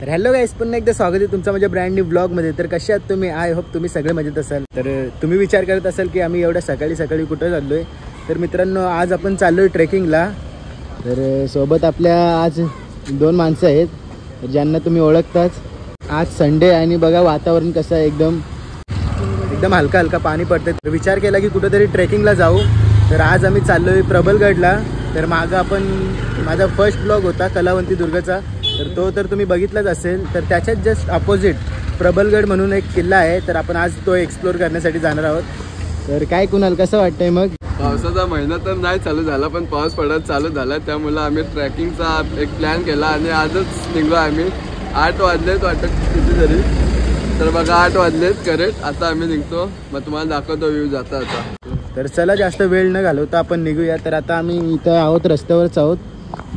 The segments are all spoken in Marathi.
तर हॅलो गाईस, पुन्हा एकदा स्वागत आहे तुमचं माझ्या ब्रँड न्यू ब्लॉगमध्ये. तर कशा आहात तुम्ही? आय होप तुम्ही सगळे मजेत असाल. तर तुम्ही विचार करत असाल की आम्ही एवढ्या सकाळी कुठं चाललो आहे. तर मित्रांनो, आज आपण चाललो आहे ट्रेकिंगला. तर सोबत आपल्या आज 2 माणसं आहेत ज्यांना तुम्ही ओळखताच. आज संडे आणि बघा वातावरण कसं आहे, एकदम हलका पाणी पडते. तर विचार केला की कुठेतरी ट्रेकिंगला जाऊ. तर आज आम्ही चाललो आहे प्रबलगडला. तर माझा फर्स्ट ब्लॉग होता कलावंती दुर्गचा, तर तुम्ही बघितलाच असेल. तर त्याच्याच जस्ट अपोजिट प्रबलगड म्हणून एक किल्ला आहे. तर आपण आज तो एक्सप्लोर करण्यासाठी जाणार आहोत. तर काय कुणाल, कसं वाटतंय मग? पावसाचा महिना तर नाही चालू झाला, पण पाऊस पडत चालू झाला, त्यामुळे आम्ही ट्रॅकिंगचा एक प्लॅन केला आणि आजच निघलो आम्ही. 8 वाजलेत वाटत कितीतरी. तर बघा 8 वाजलेत करेक्ट. आता आम्ही निघतो, मग तुम्हाला दाखवतो व्ह्यू जाता आता. तर चला जास्त वेळ न घालवता आपण निघूया. तर आता आम्ही इथं आहोत, रस्त्यावरच आहोत.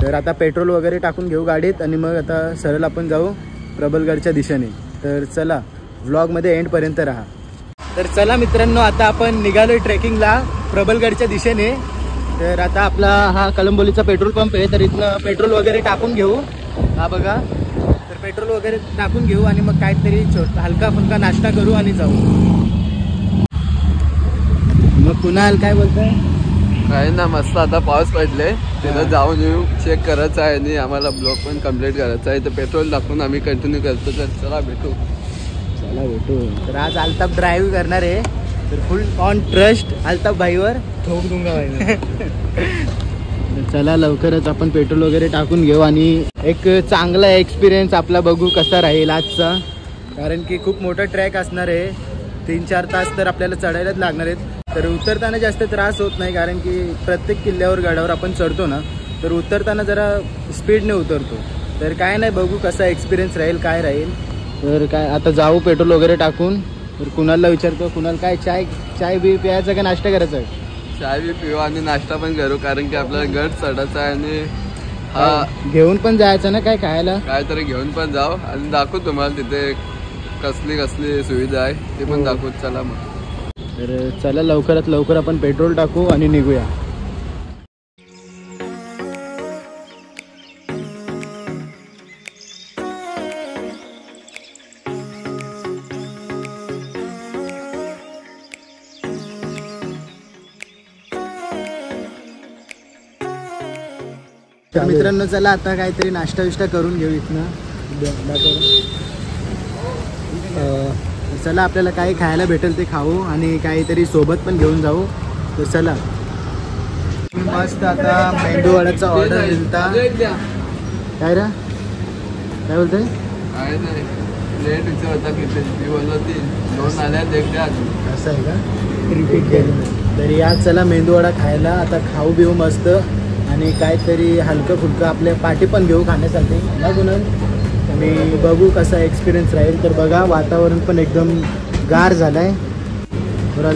तर आता पेट्रोल वगैरे टाकून घेऊ गाडीत आणि मग आता सरळ आपण जाऊ प्रबलगडच्या दिशेने. तर चला व्लॉगमध्ये एंडपर्यंत राहा. तर चला मित्रांनो, आता आपण निघालोय ट्रेकिंगला प्रबलगडच्या दिशेने. तर आता आपला हा कलंबोलीचा पेट्रोल पंप आहे. तर इथनं पेट्रोल वगैरे टाकून घेऊ. हा बघा, तर पेट्रोल वगैरे टाकून घेऊ आणि मग काहीतरी हलका फुलका नाश्ता करू आणि जाऊ. मग कुणाल काय बोलताय? काय ना, मस्त आता पाऊस पडले, तिथं जाऊन येऊ, चेक करायचं आहे आणि आम्हाला ब्लॉग पण कम्प्लीट करायचा आहे. तर पेट्रोल टाकून आम्ही कंटिन्यू करतो. तर चला भेटू. तर आज अल्ताफ ड्राईव्ह करणार आहे. तर फुल ऑन ट्रस्ट अल्ताफ भाईवर. ठोक दूंगा भाई. चला लवकरच आपण पेट्रोल वगैरे टाकून घेऊ आणि एक चांगला एक्सपिरियन्स आपला बघू कसा राहील आजचा. कारण की खूप मोठा ट्रॅक असणार आहे. 3-4 तास तर आपल्याला चढायलाच लागणार आहेत. तर उतरताना जास्त त्रास होत नाही, कारण की प्रत्येक किल्ल्यावर गडावर आपण चढतो ना, तर उतरताना जरा स्पीडने उतरतो. तर काय नाही, बघू कसा एक्सपिरियन्स राहील, काय राहील. तर काय आता जाऊ पेट्रोल वगैरे टाकून. तर कुणालला विचारतो, कुणाल काय चाय बी प्यायचा का नाश्ता करायचा? चाय बी पिऊ आणि नाश्ता पण करू, कारण की आपल्याला गड चढायचा आहे आणि हा घेऊन पण जायचं ना काय खायला, काहीतरी घेऊन पण जाऊ आणि दाखवू तुम्हाला तिथे कसली सुविधा आहे ते पण दाखवू. चला मग. तर चला लवकरात लवकर आपण पेट्रोल टाकू आणि निघूया. तर मित्रांनो, चला आता काहीतरी नाश्ता विष्टा करून घेऊ इथनं. चला आपल्याला काही खायला भेटेल ते खाऊ आणि काहीतरी सोबत पण घेऊन जाऊ. तर चला. मस्त आता मेंदू वड्याचा ऑर्डर दिलता. काय रा काय बोलतोय? असं आहे का? रिपीट केलं. तर या चला मेंदू वडा खायला. आता खाऊ बिऊ मस्त आणि काहीतरी हलकं फुलकं आपल्या पाठी पण घेऊ खाण्यासाठी लागून आणि बघू कसा एक्सपिरियन्स राहील. तर बघा वातावरण पण एकदम गार झालाय. तर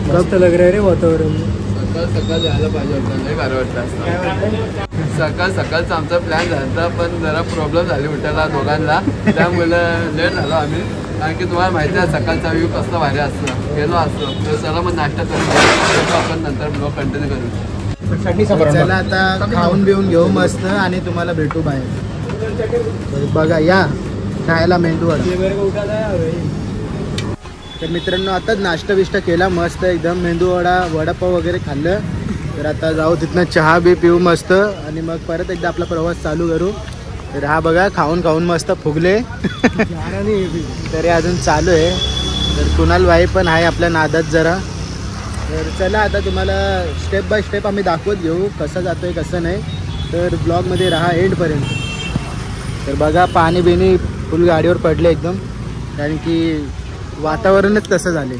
मस्त लग रहा है रे वातावरण. सकाळ जायला पाहिजे होतं, नाही बरं वाटतं. सकाळचा आमचा प्लॅन झाला, पण जरा प्रॉब्लेम झाली उठायला दोघांना, त्यामुळे लेट झालो आम्ही. कारण की तुम्हाला माहिती आहे सकाळचा व्ह्यू कसला भारी असतं, गेलो असतो. तर चला मग नाश्ता करून आपण नंतर ब्लॉग कंटिन्यू करू. चला आता खाऊन बिऊन घेऊ मस्त आणि तुम्हाला भेटू बाहेर. बघा या खायला मेंदू वडा. तर मित्रांनो, आताच नाश्ता बिष्टा केला मस्त एकदम. मेंदू वडा, वडापाव वगैरे खाल्लं. तर आता जाऊ तिथनं चहा बी पिऊ मस्त आणि मग परत एकदा आपला प्रवास चालू करू. तर हा बघा खाऊन मस्त फुगले. तरी अजून चालू आहे. तर कुणाल भाई पण आहे आपल्या नादात जरा. तर चला आता तुम्हाला स्टेप बाय स्टेप आम्ही दाखवत घेऊ कसं जातोय कसं नाही. तर ब्लॉगमध्ये राहा एंडपर्यंत. तर बघा पाणी बिणी फुल गाडीवर पडले एकदम, कारण की वातावरणच तसं झाले.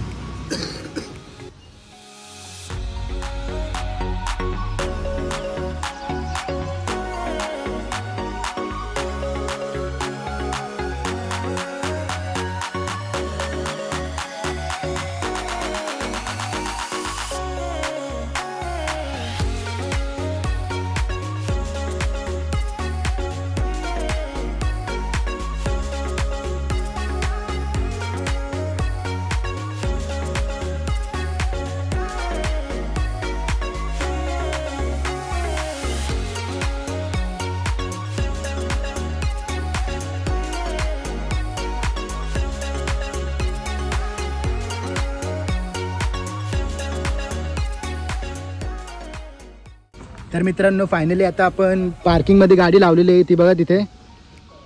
तर मित्रांनो फायनली आता आपण पार्किंगमध्ये गाडी लावलेली आहे ती बघा तिथे.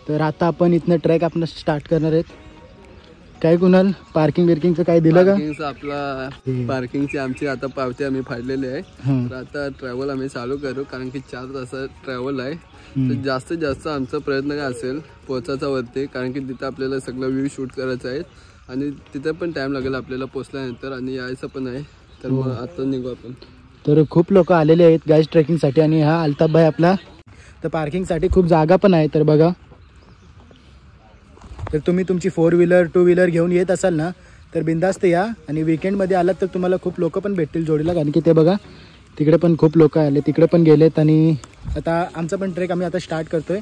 तर आता आपण इथनं ट्रॅक आपण स्टार्ट करणार आहेत. काय कुणाल पार्किंगचं काय दिलं का? पार्किंगचं आपला पार्किंगची आमची आता पावती आम्ही फाडलेली आहे. तर आता ट्रॅव्हल आम्ही चालू करू कारण की 4 तास ट्रॅव्हल आहे. तर जास्तीत जास्त आमचा प्रयत्न काय असेल पोहोचायचा वरती कारण की तिथं आपल्याला सगळं व्ह्यू शूट करायचं आहे आणि तिथे पण टाइम लागेल आपल्याला पोहोचल्यानंतर आणि यायचं पण आहे. तर मग आता निघू आपण. तर खूप लोक आलेले आहेत गाईज ट्रेकिंगसाठी आणि हा अल्ताफ भाई आपला. तर पार्किंगसाठी खूप जागा पण आहे. तर बघा तर तुम्ही तुमची 4 व्हीलर 2 व्हीलर घेऊन येत असाल ना तर बिंदास्त या आणि विकेंडमध्ये आलात तर तुम्हाला खूप लोक पण भेटतील जोडीला कारण की ते बघा तिकडे पण खूप लोक आले तिकडे पण गेलेत. आणि आता आमचा पण ट्रेक आम्ही आता स्टार्ट करतोय.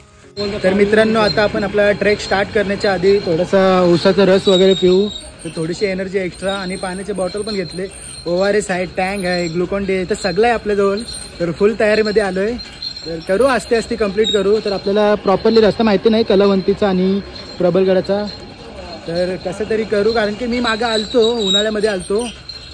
तर मित्रांनो आता आपण आपला ट्रेक स्टार्ट करण्याच्या आधी थोडासा ऊसाचा रस वगैरे पिऊ. तर थोडीशी एनर्जी एक्स्ट्रा आणि पाण्याचे बॉटल पण घेतले. ORS आहे, टँक आहे, ग्लुकॉन डी आहे, तर सगळं आहे आपल्याजवळ. तर फुल तयारीमध्ये आलो आहे. तर करू आस्ते कंप्लीट करू. तर आपल्याला प्रॉपरली रस्ता माहिती नाही कलावंतीचा आणि प्रबलगडाचा. तर कसं तरी करू कारण की मी मागं आलतो उन्हाळ्यामध्ये आलतो.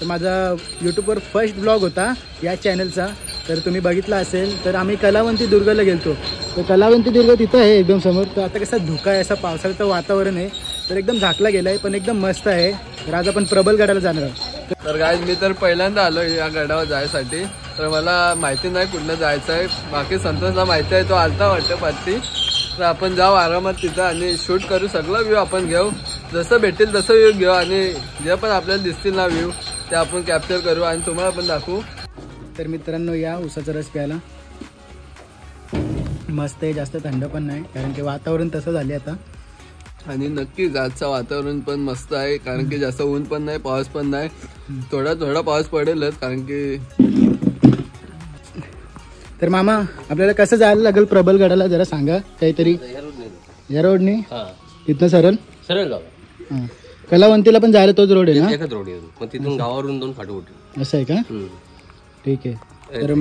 तर माझा यूट्यूबवर फर्स्ट ब्लॉग होता या चॅनलचा तर तुम्ही बघितला असेल. तर आम्ही कलावंती दुर्गला गेलतो. तर कलावंती दुर्ग तिथं आहे एकदम समोर. तर आता कसा धुका आहे असा पावसाळ्याचं वातावरण आहे तर एकदम झाकला गेला आहे पण एकदम मस्त आहे. तर आज आपण प्रबलगडाला जाणार आहोत. तर गाईज मी तर पहिल्यांदा आलो या गडावर जायसाठी. तर मला माहिती नाही कुठलं जायचं आहे. बाकी संतोषला माहिती आहे तो आलता वाटतं पाठी. तर आपण जाऊ आरामात तिथं आणि शूट करू सगळं व्ह्यू आपण घेऊ जसं भेटेल तसं व्ह्यू घेऊ आणि जे पण आपल्याला दिसतील ना व्ह्यू ते आपण कॅप्चर करू आणि तुम्हाला पण दाखवू. तर मित्रांनो या ऊसाचा रस प्यायला मस्त आहे. जास्त थंड पण नाही कारण की वातावरण तसं झाले आता. आणि नक्की आजचं वातावरण पण मस्त आहे कारण की जास्त ऊन पण नाही पाऊस पण नाही. थोडा पाऊस पडेलच कारण की. तर मामा आपल्याला कसं जायला लागेल प्रबलगडाला जरा सांगा काहीतरी. या रोडने इथनं सरळ जाऊ. कलावंतीला पण जायला तोच रोड आहे ना? एकच रोड आहे मग तिथून गावावरून 2 फाटे उठले. असं आहे का? ठीक आहे. तर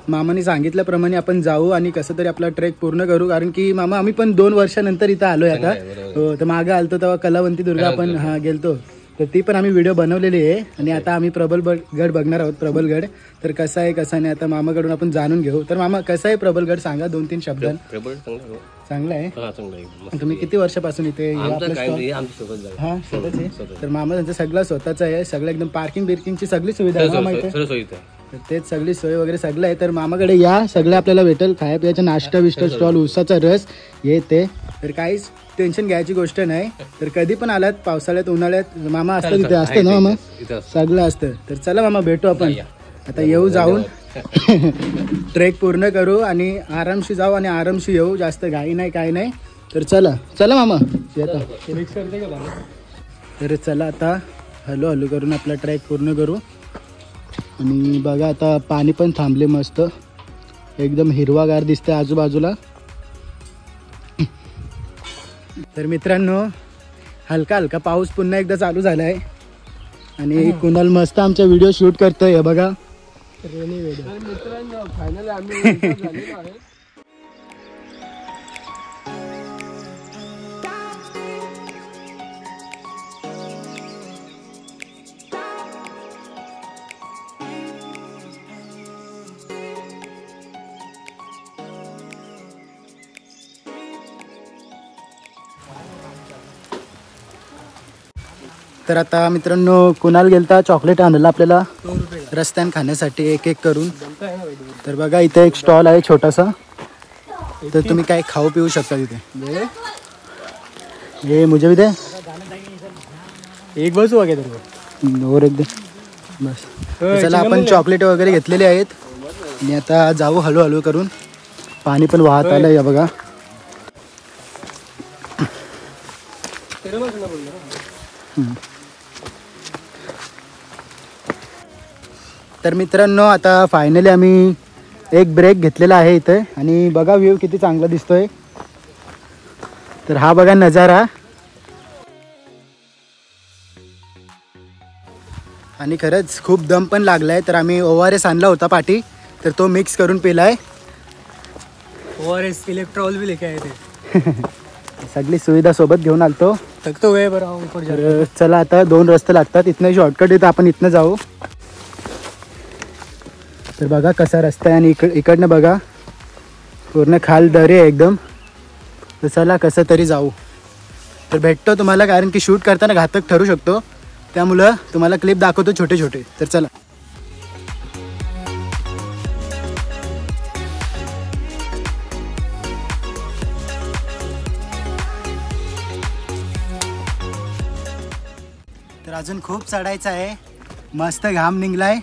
मामाने सांगितल्याप्रमाणे आपण जाऊ आणि कसं तरी आपला ट्रेक पूर्ण करू कारण की मामा आम्ही पण 2 वर्षानंतर इथं आलोय आता. हो तर मागं आलतो तेव्हा कलावंती दुर्गा आपण गेलतो तर ती पण आम्ही व्हिडिओ बनवलेली आहे आणि आता आम्ही प्रबलगड बघणार आहोत. प्रबलगड तर कसा आहे कसा नाही आता मामाकडून आपण जाणून घेऊ. तर मामा कसा आहे प्रबलगड सांगा 2-3 शब्दात. चांगला आहे. तुम्ही किती वर्षापासून इथे? हा स्वतःच आहे. तर मामा त्यांचा सगळा स्वतःचा आहे. सगळं एकदम पार्किंगची सगळी सुविधा आहे माहिती. तर तेच सगळी सोय वगैरे सगळं आहे. तर मामाकडे या सगळं आपल्याला भेटेल खाया पियाचा नाश्ता बिष्टा स्टॉल ऊसाचा रस येते. तर काहीच टेन्शन घ्यायची गोष्ट नाही. तर कधी पण आलात पावसाळ्यात उन्हाळ्यात मामा असतं तिथे असतं ना मामा सगळं असतं. तर चला मामा भेटू आपण आता येऊ जाऊन ट्रेक पूर्ण करू आणि आरामशी जाऊ आणि आरामशी येऊ. जास्त घाई नाही काय नाही. तर चला मामा येतो. तर चला आता हळू करून आपला ट्रेक पूर्ण करू. आणि बघा आता पाणी पण थांबले मस्त एकदम हिरवागार दिसते आजूबाजूला. तर मित्रांनो हलका पाऊस पुन्हा एकदा चालू झाला आहे आणि कुणाल मस्त आमचा व्हिडिओ शूट करतोय. हे बघा मित्रांनो फायनली आम्ही झालेलो आहे. तर आता मित्रांनो कुणाल गेलता चॉकलेट आणलं आपल्याला रस्त्यान खाण्यासाठी एक करून. तर बघा इथे एक स्टॉल आहे छोटासा. तर तुम्ही काय खाऊ पिऊ शकता तिथे. ये मुझे भी दे एक बस वगैरे और एक दे बस. चला आपण चॉकलेट वगैरे घेतलेले आहेत आणि आता जाऊ हळू करून. पाणी पण वाहत आलंय या बघा. तर मित्रांनो आता फायनली आम्ही एक ब्रेक घेतलेला आहे इथे आणि बघा व्ह्यू किती चांगला दिसतोय. तर हा बघा नजारा. आणि खरंच खूप दम पण लागलाय. तर आम्ही ORS आणला होता पाठी तर तो मिक्स करून पिलाय. ORS इलेक्ट्रॉल भी लेके आए थे. सगळी सुविधा सोबत घेऊन आलतो. तक तो वे बरं. तर चला आता 2 रस्ते लागतात. इथनं शॉर्टकट येतं आपण इथनं जाऊ. तर बघा कसा रस्ता आहे आणि इकडनं बघा पूर्ण खाल दरी आहे एकदम. तर चला कसं तरी जाऊ. तर भेटतो तुम्हाला, कारण की शूट करताना घातक ठरू शकतो, त्यामुळं तुम्हाला क्लिप दाखवतो छोटे छोटे. तर चला. तर अजून खूप चढायचं आहे. मस्त घाम निघलाय.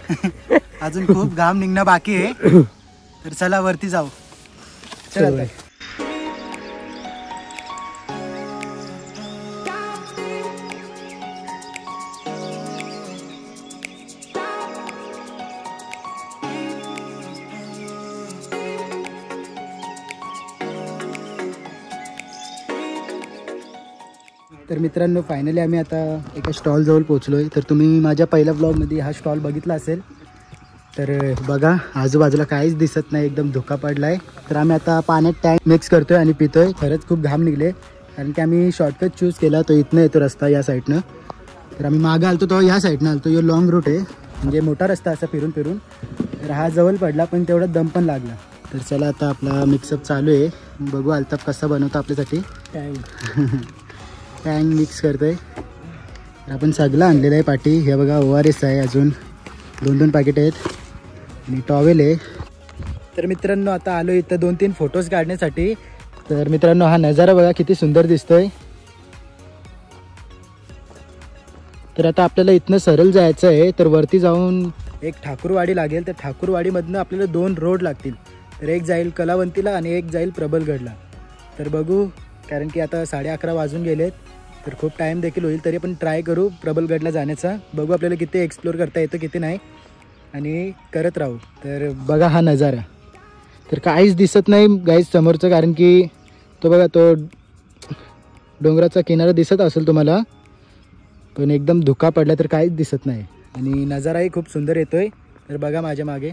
अजून खूप घाम निघणं बाकी आहे. तर चला वरती जाऊ. चला. तर मित्रांनो फायनली आम्ही आता एका स्टॉलजवळ पोचलो आहे. तर तुम्ही माझ्या पहिल्या ब्लॉगमध्ये हा स्टॉल बघितला असेल. तर बघा आजूबाजूला काहीच दिसत नाही, एकदम धुका पडला आहे. तर आम्ही आता पाण्यात टँक मिक्स करतो आहे आणि पितो आहे. खरंच खूप घाम निघले, कारण की आम्ही शॉर्टकट चूज केला. तो इथनं येतो रस्ता या साईडनं. तर आम्ही मागं आलतो तो या साईडनं आलतो. यो लॉंग रूट आहे, म्हणजे मोठा रस्ता असा फिरून फिरून. तर हा जवळ पडला, पण तेवढा दम पण लागला. तर चला आता आपला मिक्सअप चालू आहे. बघू अल्ताफ कसा बनवतो आपल्यासाठी. टँग मिक्स करतोय. तर आपण सगळं आणलेलं आहे पाठी. हे बघा ORS आहे, अजून 2-2 पॅकेट आहेत आणि टॉवेल आहे. तर मित्रांनो आता आलो इथं 2-3 फोटोज काढण्यासाठी. तर मित्रांनो हा नजारा बघा किती सुंदर दिसतोय. तर आता आपल्याला इथनं सरळ जायचं आहे. तर वरती जाऊन एक ठाकूरवाडी लागेल. तर ठाकूरवाडीमधनं आपल्याला 2 रोड लागतील. तर एक जाईल कलावंतीला आणि एक जाईल प्रबलगडला. तर बघू, कारण की आता 11:30 वाजून गेलेत. तर खूप टाईम देखील होईल, तरी पण ट्राय करू प्रबलगडला जाण्याचा. बघू आपल्याला किती एक्सप्लोर करता येतं किती नाही, आणि करत राहू. तर बघा हा नजारा. तर काहीच दिसत नाही गाईज समोरचं, कारण की तो बघा तो डोंगराचा किनारा दिसत असेल तुम्हाला, पण एकदम धुका पडला तर काहीच दिसत नाही. आणि नजाराही खूप सुंदर येतोय. तर बघा माझ्या मागे.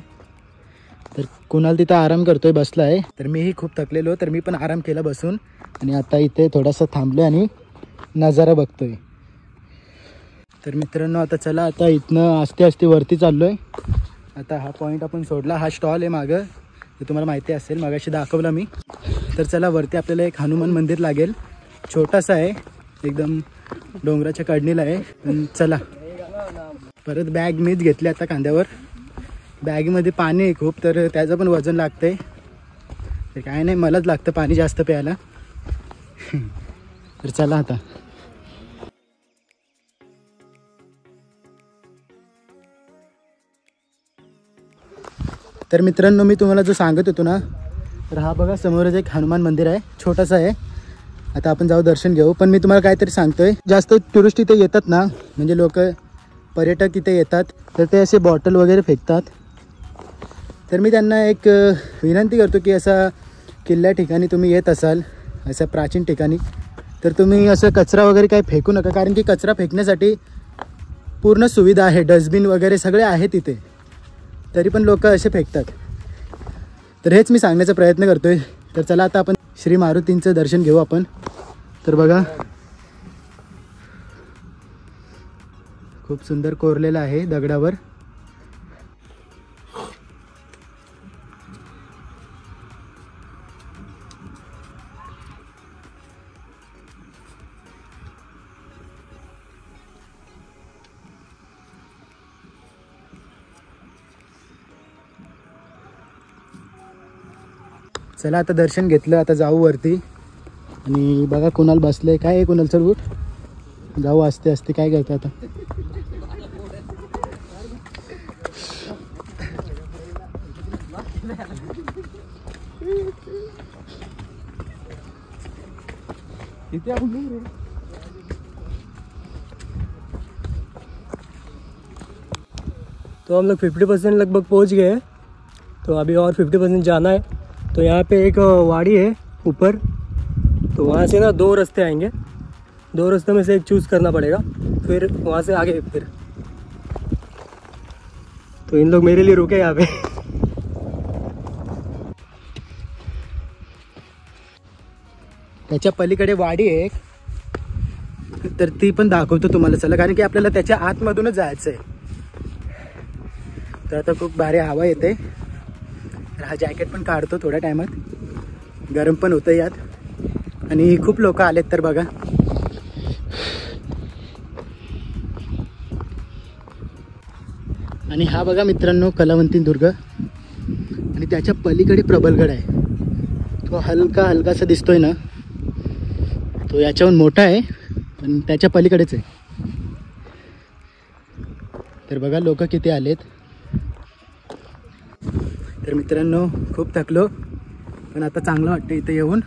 तर कुणाल तिथं आराम करतोय, बसला आहे. तर मीही खूप थकलेलो, तर मी पण आराम केला बसून. आणि आता इथे थोडासा थांबलो आणि नजारा बघतोय. तर मित्रांनो आता चला, आता इथनं आस्ते आस्ते वरती चाललो आहे. आता हा पॉईंट आपण सोडला. हा स्टॉल आहे मागं, ते तुम्हाला माहिती असेल, मागाशी दाखवला मी. तर चला वरती आपल्याला एक हनुमान मंदिर लागेल. छोटासा आहे, एकदम डोंगराच्या कडणीला आहे. पण चला. परत बॅग मीच घेतली आता खांद्यावर. बॅगेमध्ये पाणी आहे खूप, तर त्याचं पण वजन लागतंय. ते काय नाही, मलाच लागतं पाणी जास्त प्यायला. तर चला आता. तर मित्रांनो मी तुम्हाला जो सांगत होतो ना, तर हा बघा समोरच एक हनुमान मंदिर आहे, छोटासा आहे. आता आपण जाऊ दर्शन घेऊ. पण मी तुम्हाला काहीतरी सांगतोय, जास्त टुरिस्ट इथे येतात ना, म्हणजे लोक पर्यटक इथे येतात, तर ते असे बॉटल वगैरे फेकतात. तर मी त्यांना एक विनंती करतो की असा किल्ल्या ठिकाणी तुम्ही येत असाल, असं प्राचीन ठिकाणी, तर तुम्ही असं कचरा वगैरे काही फेकू नका. कारण की कचरा फेकण्यासाठी पूर्ण सुविधा आहे, डस्टबिन वगैरे सगळे आहेत तिथे, तरी पण लोक असे फेकतात. तर हेच मी सांगण्याचा प्रयत्न करतोय. तर चला आता आपण श्री मारुतींचं दर्शन घेऊ आपण. तर बघा खूप सुंदर कोरलेलं आहे दगडावर. चला आता दर्शन घेतलं, आता जाऊ वरती. आणि बघा कुणाल बसले. काय आहे कुणाल, चल उठ जाऊ. असते असते काय करतो आता. तो हम लोग 50% लगभग पहुंच गए हैं. तो अभी और 50% जाना है. तो यहाँ पे एक वाड़ी है ऊपर, तो वहाँ से ना 2 रास्ते आएंगे. 2 रास्ते में से एक चूज़ करना पड़ेगा, फिर वहाँ से आगे. फिर तो इन लोग मेरे लिए रुके यहाँ पे. त्याच्या पलीकडे वाडी आहे, तर ती पण दाखवतो तुम्हाला. चला, कारण की आपल्याला त्याच्या आतमधूनच जायचं आहे. तर आता खूप भारी हवा येते. तर हा जॅकेट पण काढतो थोड्या टायमात, गरम पण होतं यात आणि खूप लोक आलेत. तर बघा आणि हा बघा मित्रांनो कलावंती दुर्ग आणि त्याच्या पलीकडे प्रबलगड आहे. तो हलका हलकासा दिसतोय ना, तो याच्याहून मोठा आहे पण त्याच्या पलीकडेच आहे. तर बघा लोक किती आलेत. तर मित्रांनो खूप थकलो पण आता चांगलं वाटतं इथे येऊन.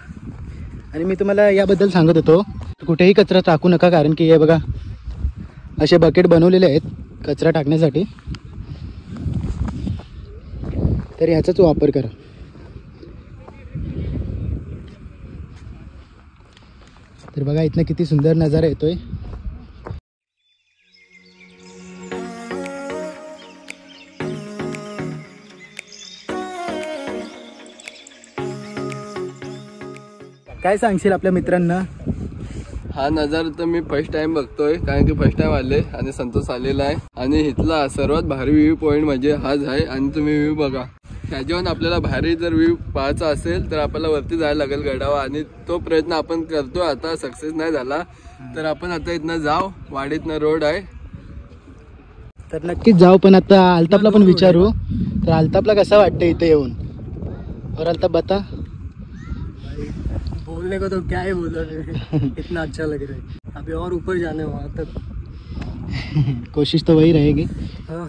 आणि मी तुम्हाला याबद्दल सांगत होतो कुठेही कचरा टाकू नका, कारण की हे बघा असे बकेट बनवलेले आहेत कचरा टाकण्यासाठी, तर ह्याचाच वापर करा. तर बघा इथनं किती सुंदर नजारा येतोय. काय सांगशील आपल्या मित्रांना? हा नजारा तर मी फर्स्ट टाइम बघतोय, कारण की फर्स्ट टाइम आले आणि संतोष आलेला आहे. आणि इथला सर्वात भारी व्ह्यू पॉईंट म्हणजे हाच आहे. आणि तुम्ही व्ह्यू बघा, ह्याच्यावरून आपल्याला भारी जर व्ह्यू पाहायचा असेल तर आपल्याला वरती जायला लागेल गडावर. आणि तो प्रयत्न आपण करतोय, आता सक्सेस नाही झाला तर आपण आता इथनं जाऊ. वाडीतनं रोड आहे तर नक्कीच जाऊ. पण आता अल्ताफला पण विचारू, तर अल्ताफला कसं वाटतं इथे येऊन? और अल्ताफ बता. बोलने को तो क्या ही बोला इतना अच्छा लग रहा है. अभी और ऊपर जाने वहाँ तक कोशिश तो वही रहेगी. हाँ.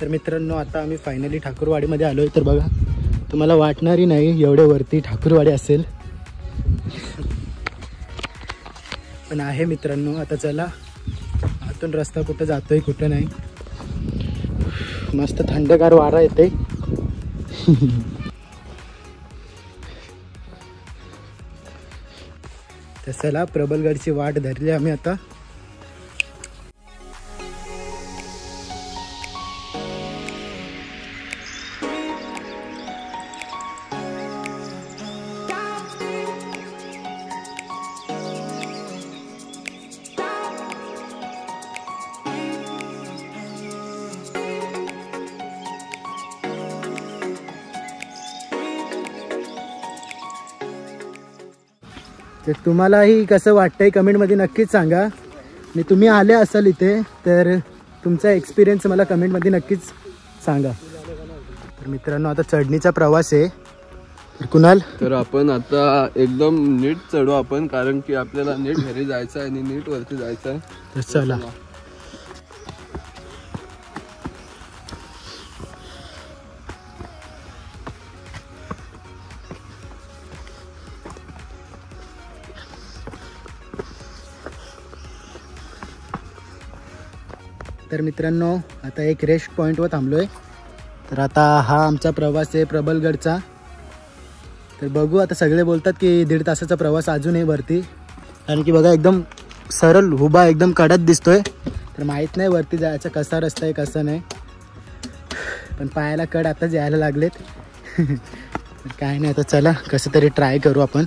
तर मित्रांनो आता आम्ही फायनली ठाकूरवाडीमध्ये आलोय. तर बघा तुम्हाला वाटणारही नाही एवढे वरती ठाकूरवाडी असेल, पण आहे मित्रांनो. आता चला आतून रस्ता कुठं जातोय कुठं नाही. मस्त थंडगार वारा येते. तर चला प्रबलगडची वाट धरली आम्ही आता. तर तुम्हालाही कसं वाटतंय कमेंटमध्ये नक्कीच सांगा. आणि तुम्ही आले असाल इथे तर तुमचा एक्सपिरियन्स मला कमेंटमध्ये नक्कीच सांगा. तर मित्रांनो आता चढणीचा प्रवास आहे. तर कुणाल, तर आपण आता एकदम नीट चढू आपण, कारण की आपल्याला नीट घरी जायचं आहे आणि नीट वरती जायचं आहे. तर चला. तर मित्रांनो आता एक रेस्ट पॉईंटवर थांबलोय. तर आता हा आमचा प्रवास आहे प्रबलगडचा. तर बघू आता सगळे बोलतात की 1.5 तासाचा प्रवास अजून आहे वरती, कारण की बघा एकदम सरळ उभा एकदम कडक दिसतोय. तर माहीत नाही वरती जायचा कसा रस्ता आहे कसा नाही, पण पायाला कड आताच यायला लागलेत. काय नाही आता चला कसं तरी ट्राय करू आपण.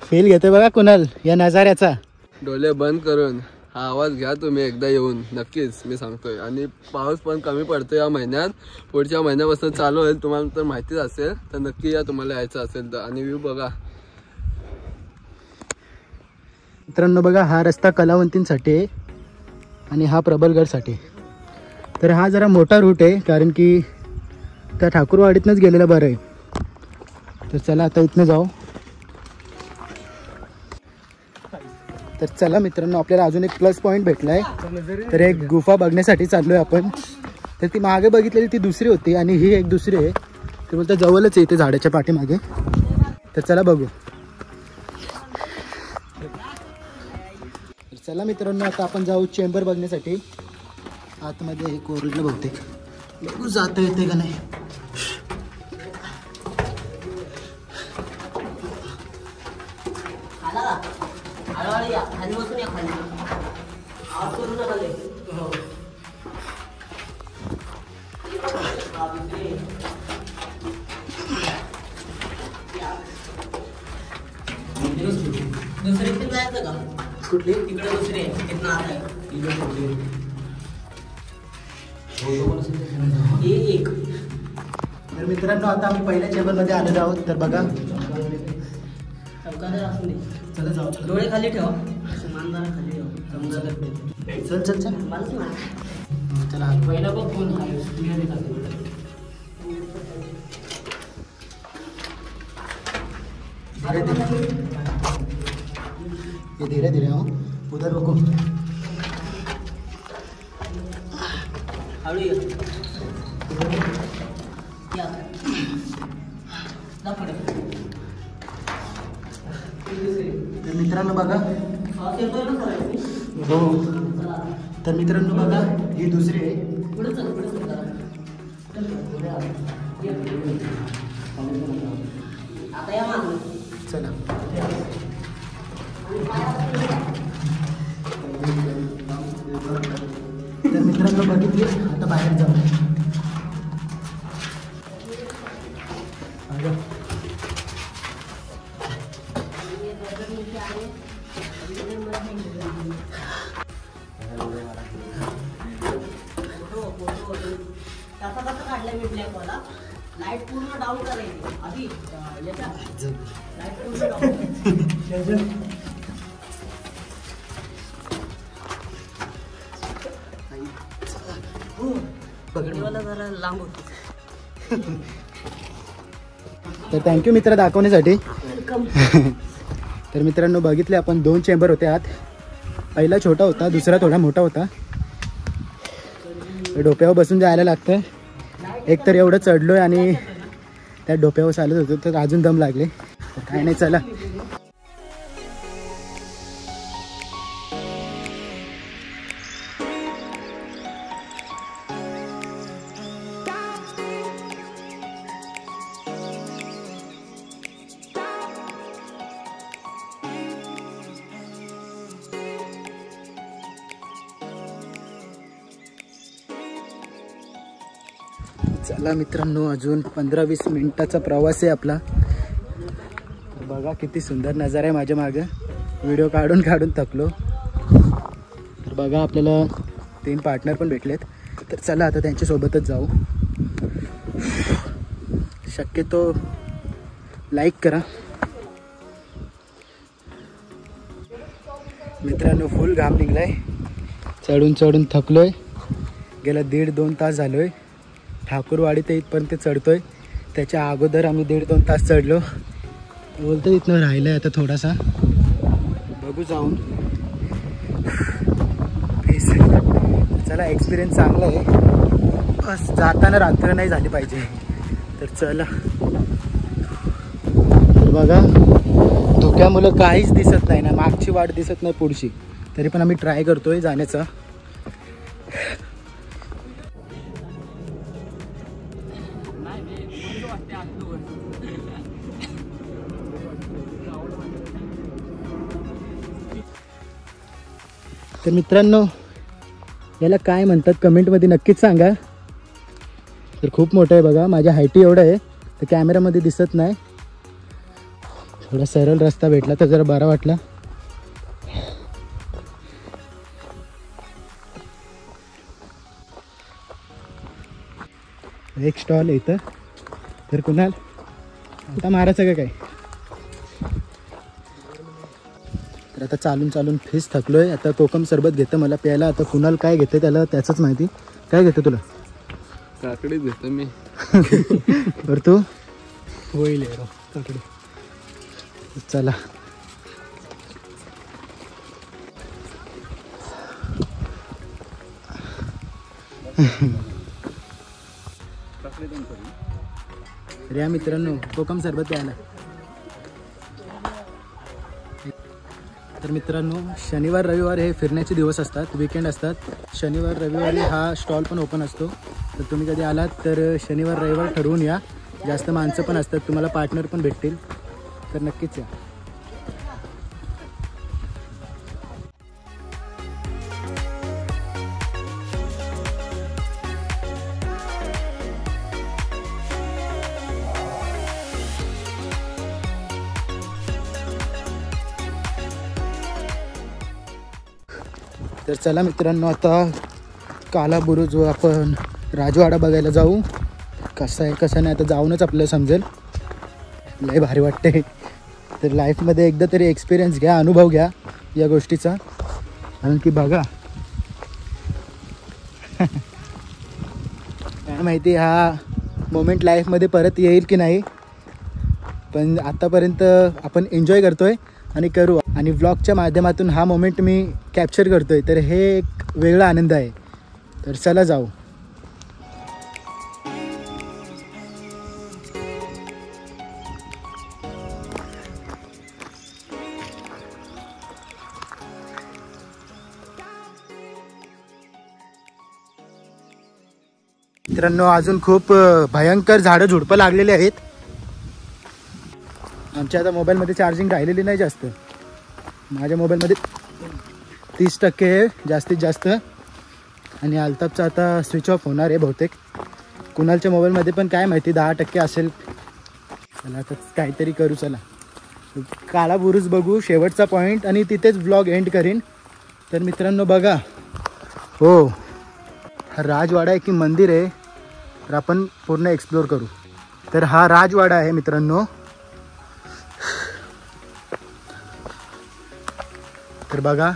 फील घेते बघा कुणाल या नजाऱ्याचा. डोळे बंद करून हा आवाज घ्या तुम्ही एकदा येऊन, नक्कीच मी सांगतोय. आणि पाऊस पण कमी पडतो या महिन्यात, पुढच्या महिन्यापासून चालू होईल. तुम्हाला तर माहितीच असेल, तर नक्की या तुम्हाला यायचं असेल तर. आणि व्ह्यू बघा मित्रांनो, बघा हा रस्ता कलावंतींसाठी आहे आणि हा प्रबलगडसाठी. तर हा जरा मोठा रूट आहे, कारण की त्या ठाकूरवाडीतनंच गेलेलं बरं आहे. तर चला आता इथनं जाऊ. तर चला मित्रांनो, आपल्याला अजून एक प्लस पॉईंट भेटला आहे. तर एक गुफा बघण्यासाठी चाललो आहे आपण. तर ती मागे बघितलेली ती दुसरी होती आणि ही एक दुसरी आहे. ते बोलतं जवळच आहे इथे झाडाच्या पाठीमागे. तर चला बघू. तर चला मित्रांनो, आता आपण जाऊ चेंबर बघण्यासाठी. आतमध्ये एक कोरडलं बहुतेक, बघू जाता येते का नाही. दुसरी जायचं का? कुठली? तिकडे दुसरी आहे, तिथनं आत आहे. एक तर मित्रांनो आता आम्ही पहिल्या चेंबरमध्ये आलेलो आहोत. तर बघा चौकादार असून दे. चला जाऊ चला. डोळे खाली ठेवा, मानदार खाली ठेवा. समजा चल चल चल माणूस ना चला. पहिला बघ कोण आहे. ये धीरे धीरे हो, उधर रुको. हळू ये. या. जा पुढे. तर मित्रांनो बघा. श्वास येतोय ना करायची? हो. तर मित्रांनो बघा, ही दुसरी आहे. पुढे चल, पुढे चल जरा. चल, पुढे आ. ये. आता या मागं. चला. तर मित्रांनो बघितली, आता बाहेर जाऊ. कसा कसा काढलाय मी ब्लॅक वाला. लाईट पूर्ण डाऊन करायची आधी. लाईट पूर्ण डाऊन. पगडीवाला जरा लांब होतो. तर थँक्यू मित्र दाखवण्यासाठी. तर मित्रांनो बघितले आपण 2 चेंबर होते आत. पहिला छोटा होता, दुसरा थोडा मोठा होता. डोक्यावर बसून जायला लागतं. एक तर एवढं चढलोय आणि त्या डोक्यावर चालत होतो तर अजून दम लागले. काय नाही चला. चला मित्रांनो, अजून 15-20 मिनिटाचा प्रवास आहे आपला. बघा किती सुंदर नजारा आहे माझ्या मागं. व्हिडिओ काढून काढून थकलो. तर बघा आपल्याला 3 पार्टनर पण भेटलेत. तर चला आता त्यांच्यासोबतच जाऊ. शक्यतो लाईक करा मित्रांनो. फुल घाम निघलाय. चढून चढून थकलोय. गेला 1.5-2 तास झालोय. ठाकूरवाडी ते इथपर्यंत चढतोय. त्याच्या अगोदर आम्ही 1.5-2 तास चढलो. बोलतो इथनं राहिलं आहे आता थोडासा. बघू जाऊन. चला एक्सपिरियन्स चांगला आहे. बस जाताना रात्र नाही झाली पाहिजे. तर चला. तर बघा धुक्यामुळं काहीच दिसत नाही ना. मागची वाट दिसत नाही पुढची. तरी पण आम्ही ट्राय करतोय जाण्याचा. तर मित्रांनो याला काय म्हणतात कमेंटमध्ये नक्कीच सांगा. तर खूप मोठं आहे बघा. माझ्या हाईटी एवढं आहे तर कॅमेरामध्ये दिसत नाही. थोडा सरळ रस्ता भेटला तर जरा बरा वाटला. एक स्टॉल आहे इथं. तर कुणाल आता मारायचं का काय. तर आता चालून चालून फेस थकलोय. आता कोकम सरबत घेतं मला प्यायला. आता कुणाल काय घेते त्याला त्याचंच माहिती. काय घेतं तुला. काकडीच घेतो मी. बरं तू होईल काकडी. चला. तर या मित्रांनो कोकम सरबत प्यायला. तर मित्रांनो, शनिवार रविवार हे फिरण्याचे दिवस असतात, विकेंड असतात. शनिवार रविवारी हा स्टॉल पण ओपन असतो. तर तुम्ही कधी आलात तर शनिवार रविवार ठरवून या. जास्त माणसं पण असतात, तुम्हाला पार्टनर पण भेटतील, तर नक्कीच या. तर चला मित्रांनो, आता काला बुरुज व आपण राजवाडा बघायला जाऊ. कसं आहे कसं नाही आता जाऊनच आपल्याला समजेल. लय भारी वाटते. तर लाईफमध्ये एकदा तरी एक्सपिरियन्स घ्या, अनुभव घ्या या गोष्टीचा. कारण की बघा काय माहिती हा मोमेंट लाईफमध्ये परत येईल की नाही, पण आत्तापर्यंत आपण एन्जॉय करतोय आणि करू. आणि व्लॉगच्या माध्यमातून हा मोमेंट मी कॅप्चर करतोय, तर हे एक वेगळा आनंद आहे. तर चला जाऊ. मित्रांनो, अजून खूप भयंकर झाडं झुडपं लागलेली आहेत. आमच्या आता मोबाईलमध्ये चार्जिंग राहिलेली नाही जास्त. माझ्या मोबाईलमध्ये 30% आहे जास्तीत जास्त. आणि अल्ताफचा आता स्विच ऑफ होणार आहे बहुतेक. कुणालच्या मोबाईलमध्ये पण काय माहिती 10% असेल. चला आता काहीतरी करू. चला काळा बुरुज बघू, शेवटचा पॉईंट, आणि तिथेच ब्लॉग एंड करीन. तर मित्रांनो बघा, हो हा राजवाडा आहे की मंदिर आहे, तर आपण पूर्ण एक्सप्लोर करू. तर हा राजवाडा आहे मित्रांनो. तर बघा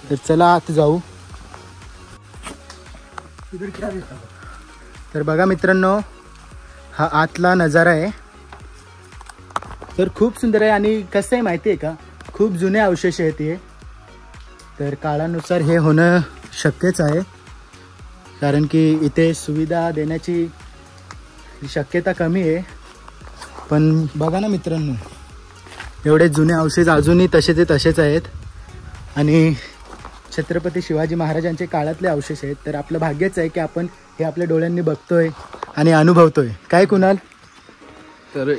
तर चला आत जाऊ. तर बघा मित्रांनो, हा आतला नजारा आहे. तर खूप सुंदर आहे. आणि कसं आहे माहिती आहे का, खूप जुने अवशेष आहेत हे. तर काळानुसार हे होणं शक्यच आहे, कारण की इथे सुविधा देण्याची शक्यता कमी आहे. पण बघा ना मित्रांनो, एवढे जुने अवशेष अजूनही तसेच आहेत. आणि छत्रपती शिवाजी महाराजांचे काळातले अवशेष आहेत. तर आपलं भाग्यच आहे की आपण हे आपल्या डोळ्यांनी बघतोय आणि अनुभवतोय. काय कुणाल? तर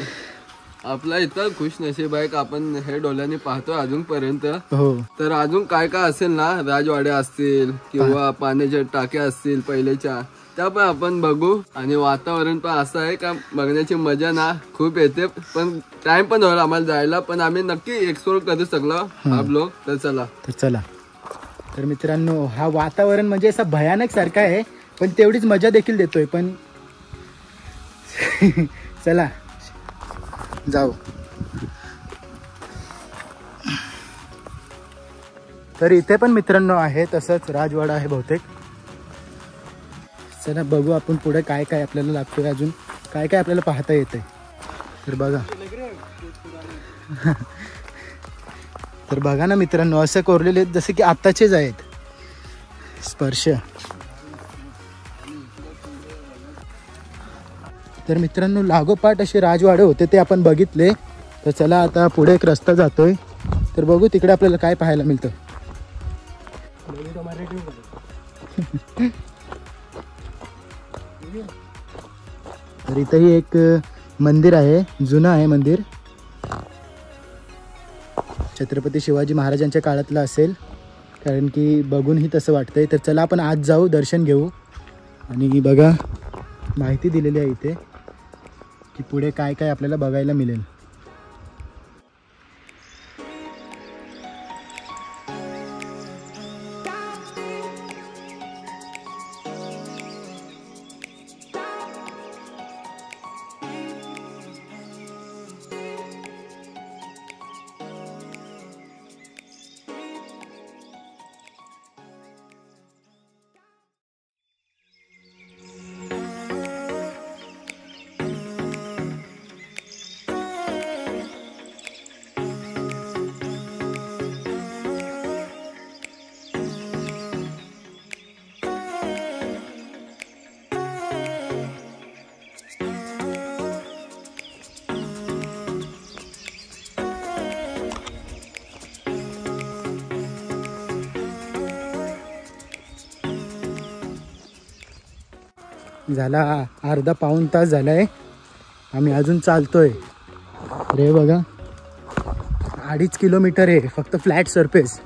आपला इथं खुश नशीब आहे का आपण हे डोळ्यांनी पाहतोय अजूनपर्यंत. हो. तर अजून काय काय असेल ना, राजवाड्या असतील किंवा पाण्याच्या टाक्या असतील पहिलेच्या, त्या पण आपण बघू. आणि वातावरण पण असं आहे का बघण्याची मजा ना खूप येते. पण टाइम पण होईल आम्हाला जायला, पण आम्ही नक्की एक्सप्लोर करू शकलो हा ब्लॉग. तर चला. तर मित्रांनो, हा वातावरण म्हणजे असा भयानक सारखा आहे, पण तेवढीच मजा देखील देतोय. पण चला जाऊ. तर इथे पण मित्रांनो आहे तसंच राजवाडा आहे बहुतेक. चला बघू आपण पुढे काय काय आपल्याला लागतोय, अजून काय काय आपल्याला पाहता येतंय. तर बघा तर बघा ना मित्रांनो, असं कोरलेले आहेत जसे की आत्ताचेच आहेत. स्पर्श. तर मित्रांनो, लागोपाठ असे राजवाडे होते ते आपण बघितले. तर चला आता पुढे एक रस्ता जातोय, तर बघू तिकडे आपल्याला काय पाहायला मिळतं. तर इथंही एक मंदिर आहे, जुनं आहे मंदिर. छत्रपती शिवाजी महाराजांच्या काळातलं असेल, कारण की बघूनही तसं वाटतंय. तर चला आपण आज जाऊ, दर्शन घेऊ. आणि बघा माहिती दिलेली आहे इथे की पुढे काय काय आपल्याला बघायला मिळेल. झाला अर्धा पाऊण तास झाला आहे, आम्ही अजून चालतोय. रे बघा 2.5 किलोमीटर आहे फक्त फ्लॅट सरफेस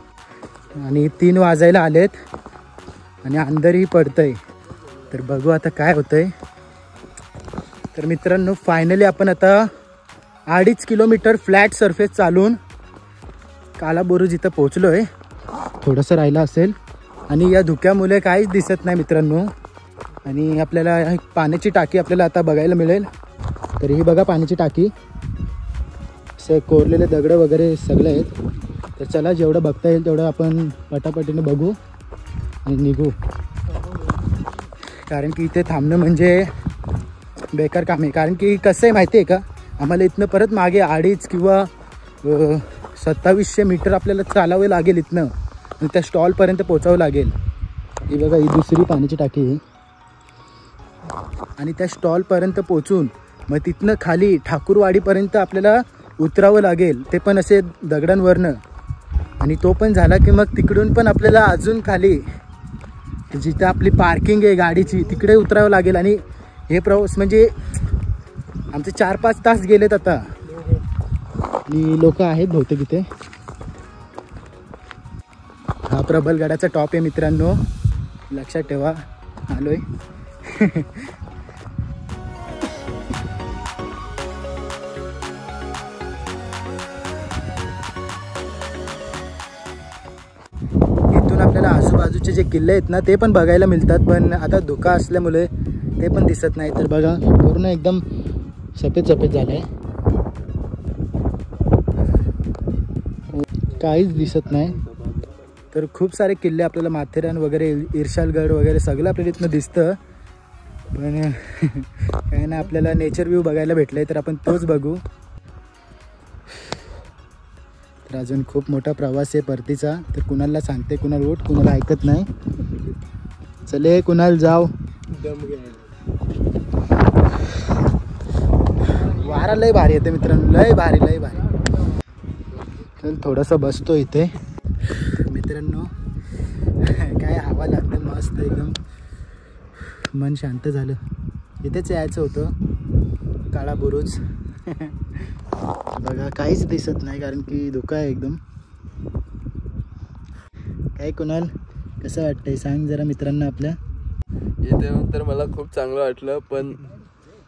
आणि 3 वाजायला आलेत आणि अंधारही पडतंय. तर बघू आता काय होतंय. तर मित्रांनो फायनली आपण आता 2.5 किलोमीटर फ्लॅट सरफेस चालून कालाबुरुज इथं पोचलो आहे. थोडंसं राहिलं असेल आणि या धुक्यामुळे काहीच दिसत नाही मित्रांनो. आणि आपल्याला एक पाण्याची टाकी आपल्याला आता बघायला मिळेल. तर ही बघा पाण्याची टाकी, असं कोरलेले दगड वगैरे सगळे आहेत. तर चला जेवढं बघता येईल तेवढं आपण पटापटीने बघू आणि निघू, कारण की इथे थांबणं म्हणजे बेकार काम आहे. कारण की कसं आहे माहिती आहे का, आम्हाला इथनं परत मागे 2.5 किंवा 2700 मीटर आपल्याला चालावं लागेल इथनं आणि त्या स्टॉलपर्यंत पोचावं लागेल. ही बघा ही दुसरी पाण्याची टाकी आहे आणि त्या स्टॉलपर्यंत पोचून मग तिथनं खाली ठाकूरवाडीपर्यंत आपल्याला उतरावं लागेल, ते पण असे दगडांवरनं. आणि तो पण झाला की मग तिकडून पण आपल्याला अजून खाली जिथं आपली पार्किंग आहे गाडीची तिकडे उतरावं लागेल. आणि हे प्रवास म्हणजे आमचे 4-5 तास गेलेत आता. आणि लोक आहेत बहुतेक इथे. हा प्रबलगडाचा टॉप आहे मित्रांनो, लक्षात ठेवा. आलोय इथून आपल्याला आजूबाजूचे जे किल्ले आहेत ना ते पण बघायला मिळतात, पण आता धुका असल्यामुळे ते पण दिसत नाही. तर बघा पूर्ण एकदम सफेद सफेद झालंय, काहीच दिसत नाही. तर खूप सारे किल्ले आपल्याला माथेरान वगैरे, इर्शालगड वगैरे सगळं आपल्याला इथनं दिसतं, पण काय ना आपल्याला नेचर व्ह्यू बघायला भेटलाय तर आपण तोच बघू. तर अजून खूप मोठा प्रवास आहे परतीचा. तर कुणाला सांगते कुणाल उठ, कुणाला ऐकत नाही. चले कुणाल जाव. वारा लय भारी येते मित्रांनो, लय भारी लय भारी. चल थोडंसं बसतो इथे मित्रांनो, काय हवा लागते मस्त एकदम, मन शांत झालं. इथेच यायचं होतं काळाबुरुज. बघा काहीच दिसत नाही कारण की धुका आहे एकदम. काय कुणाल कसं वाटतंय सांग जरा मित्रांना आपल्या. इथे येऊन तर मला खूप चांगलं वाटलं, पण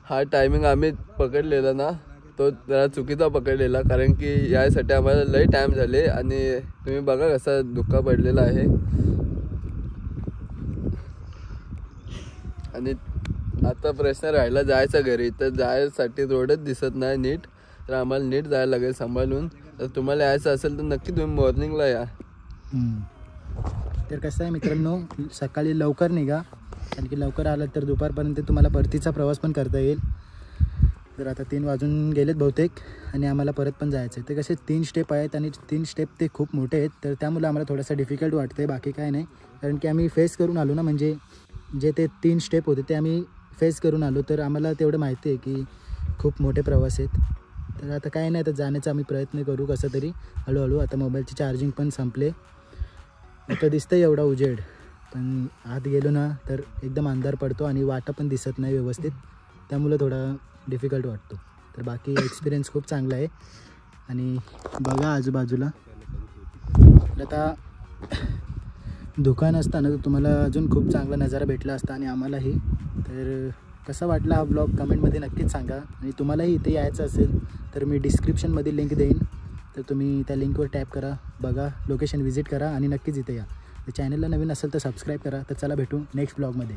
हा टायमिंग आम्ही पकडलेला ना तो जरा चुकीचा पकडलेला, कारण की यासाठी आम्हाला लई टाईम झाले. आणि तुम्ही बघा कसा धुका पडलेला आहे. आणि आता प्रश्न राहिला जायचा घरी, तर जायसाठी रोडच दिसत नाही नीट, तर आम्हाला नीट जायला लागेल सांभाळून. तर तुम्हाला यायचं असेल तर नक्की तुम्ही मॉर्निंगला या. तर कसं आहे मित्रांनो, सकाळी लवकर निघा, कारण की लवकर आलात तर दुपारपर्यंत तुम्हाला परतीचा प्रवास पण करता येईल. तर आता 3 वाजून गेलेत बहुतेक आणि आम्हाला परत पण जायचं आहे. ते कसे 3 स्टेप आहेत आणि 3 स्टेप ते खूप मोठे आहेत, तर त्यामुळे आम्हाला थोडंसं डिफिकल्ट वाटतं आहे, बाकी काय नाही. कारण की आम्ही फेस करून आलो ना, म्हणजे जे ते 3 स्टेप होते ते आम्ही फेस करून आलो, तर आम्हाला तेवढं माहिती आहे की खूप मोठे प्रवास आहेत. तर आता काय नाही, तर जाण्याचा आम्ही प्रयत्न करू कसं तरी हळूहळू. आता मोबाईलची चार्जिंग पण संपले, आता दिसतं एवढा उजेड, पण आत गेलो ना तर एकदम अंधार पडतो आणि वाटा पण दिसत नाही व्यवस्थित, त्यामुळं थोडा डिफिकल्ट वाटतो. तर बाकी एक्सपिरियन्स खूप चांगला आहे. आणि बघा आजूबाजूला आता दुकान असताना तर तुम्हाला अजून खूप चांगला नजारा भेटला असता आणि आम्हालाही. तर कसा वाटला हा ब्लॉग कमेंटमध्ये नक्कीच सांगा. आणि तुम्हालाही इथे यायचं असेल तर मी डिस्क्रिप्शनमध्ये लिंक देईन, तर तुम्ही त्या लिंकवर टॅप करा, बघा लोकेशन व्हिजिट करा आणि नक्कीच इथे या. तर चॅनलला नवीन असेल तर सबस्क्राईब करा. तर चला भेटू नेक्स्ट ब्लॉगमध्ये.